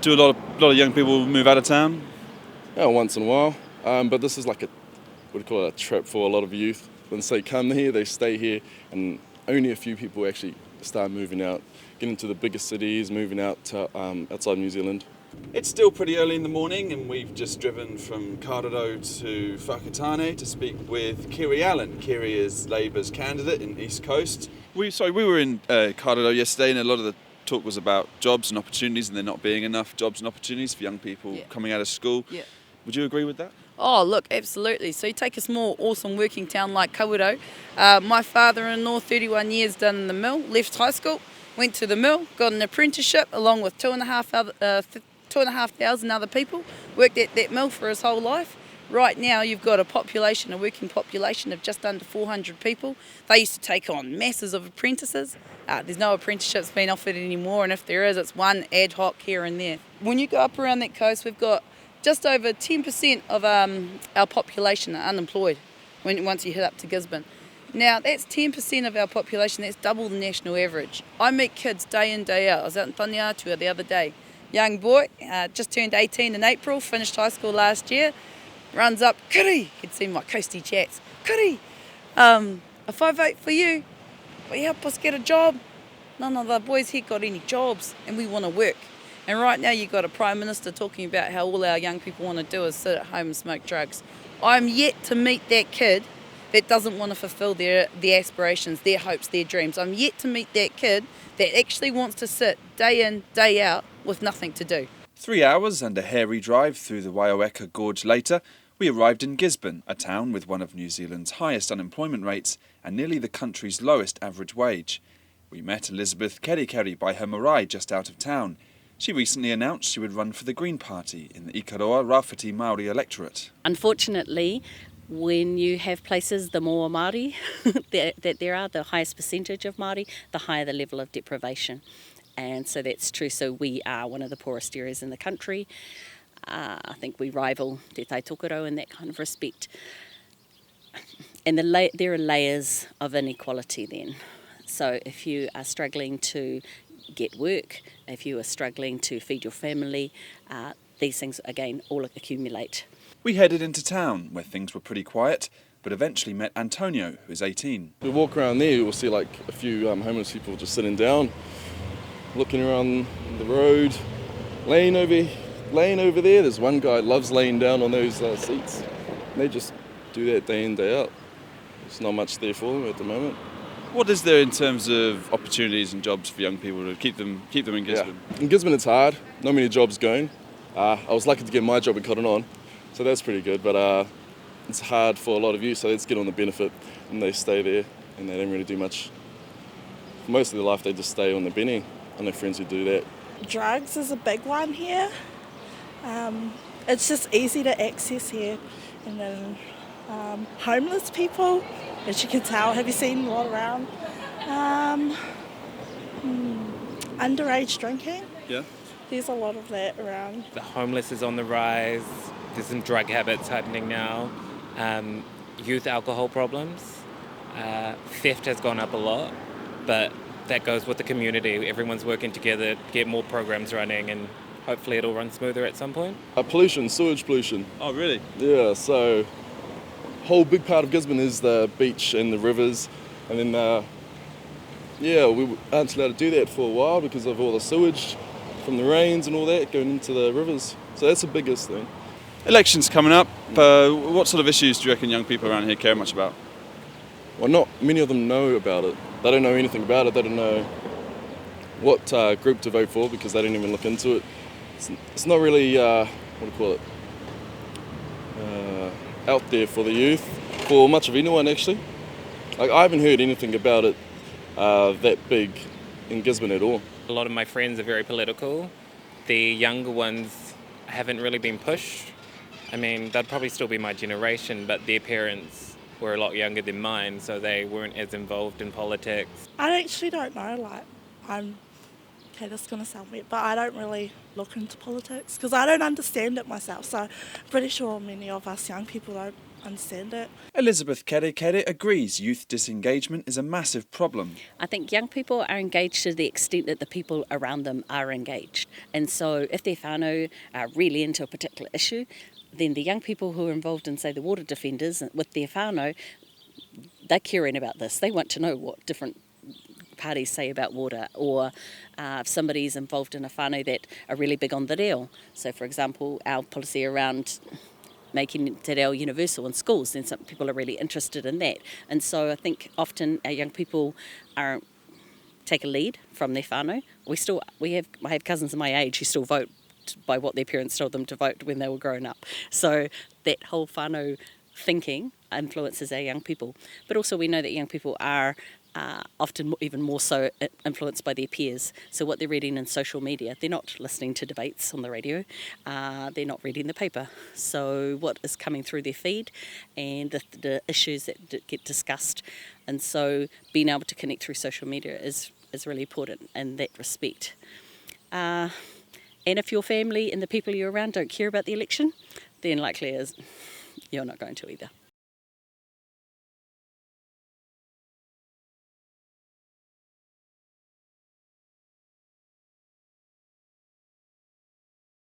Do a lot of young people move out of town? Yeah, once in a while. But this is like what do you call it, a trap for a lot of youth. Once they come here, they stay here, and only a few people actually start moving out, getting to the bigger cities, moving out to outside New Zealand. It's still pretty early in the morning, and we've just driven from Kawerau to Whakatane to speak with Kiri Allen. Kiri is Labour's candidate in East Coast. We were in Kawerau yesterday, and a lot of the talk was about jobs and opportunities, and there not being enough jobs and opportunities for young people coming out of school. Yeah. Would you agree with that? Oh, look, absolutely. So you take a small, awesome working town like Kawerau. My father-in-law, 31 years done in the mill, left high school, went to the mill, got an apprenticeship along with 2,500 other people, worked at that mill for his whole life. Right now you've got a working population of just under 400 people. They used to take on masses of apprentices. There's no apprenticeships being offered anymore, and if there is, it's one ad hoc here and there. When you go up around that coast, we've got just over 10% of our population are unemployed once you hit up to Gisborne. Now, that's 10% of our population, that's double the national average. I meet kids day in, day out. I was out in Taniatua the other day. Young boy, just turned 18 in April, finished high school last year, runs up, "Kiri," he'd seen my coastie chats, "Kiri, a 5-8 for you. Will you help us get a job?" None of the boys here got any jobs, and we want to work. And right now you've got a Prime Minister talking about how all our young people want to do is sit at home and smoke drugs. I'm yet to meet that kid that doesn't want to fulfil their aspirations, their hopes, their dreams. I'm yet to meet that kid that actually wants to sit day in, day out with nothing to do. 3 hours and a hairy drive through the Waiaweka Gorge later, we arrived in Gisborne, a town with one of New Zealand's highest unemployment rates and nearly the country's lowest average wage. We met Elizabeth Kerikeri by her marae just out of town. She recently announced she would run for the Green Party in the Ikaroa Rāwhiti Māori electorate. Unfortunately, when you have places, the more Māori that there are, the highest percentage of Māori, the higher the level of deprivation. And so that's true. So we are one of the poorest areas in the country. I think we rival Te Tai Tokerau in that kind of respect. And there are layers of inequality then. So if you are struggling to get work, if you are struggling to feed your family, these things, again, all accumulate. We headed into town, where things were pretty quiet, but eventually met Antonio, who's 18. We walk around there, we'll see like a few homeless people just sitting down, looking around the road, laying over there. There's one guy loves laying down on those seats. They just do that day in, day out. There's not much there for them at the moment. What is there in terms of opportunities and jobs for young people to keep them in Gisborne? Yeah. In Gisborne it's hard, not many jobs going. I was lucky to get my job in Cotton On, so that's pretty good, but it's hard for a lot of youth, so let's get on the benefit and they stay there and they don't really do much. For most of their life they just stay on the benny. I know friends who do that. Drugs is a big one here. It's just easy to access here. And then homeless people, as you can tell, have you seen a lot around? Underage drinking. Yeah. There's a lot of that around. The homeless is on the rise. There's some drug habits happening now. Youth alcohol problems. Theft has gone up a lot, but that goes with the community. Everyone's working together to get more programs running, and hopefully it'll run smoother at some point. Pollution, sewage pollution. Oh, really? Yeah, so whole big part of Gisborne is the beach and the rivers, and then we aren't allowed to do that for a while because of all the sewage from the rains and all that going into the rivers. So that's the biggest thing. Elections coming up. What sort of issues do you reckon young people around here care much about? Well, not many of them know about it. They don't know anything about it. They don't know what group to vote for because they didn't even look into it. It's not really, out there for the youth, for much of anyone actually. Like, I haven't heard anything about it that big in Gisborne at all. A lot of my friends are very political. The younger ones haven't really been pushed. I mean, they'd probably still be my generation, but their parents were a lot younger than mine, so they weren't as involved in politics. I actually don't know, this is going to sound weird, but I don't really look into politics because I don't understand it myself, so I'm pretty sure many of us young people don't understand it. Elizabeth Kere agrees youth disengagement is a massive problem. I think young people are engaged to the extent that the people around them are engaged. And so if their whānau are really into a particular issue, then the young people who are involved in, say, the water defenders with their whānau, they're caring about this. They want to know what different parties say about water, or if somebody's involved in a whānau that are really big on the reo. So, for example, our policy around making te reo universal in schools, then some people are really interested in that. And so I think often our young people take a lead from their whānau. I have cousins of my age who still vote by what their parents told them to vote when they were growing up. So that whole whānau thinking influences our young people. But also we know that young people are often even more so influenced by their peers. So what they're reading in social media, they're not listening to debates on the radio, they're not reading the paper. So what is coming through their feed and the issues that get discussed. And so being able to connect through social media is really important in that respect. And if your family and the people you're around don't care about the election, then likely is you're not going to either.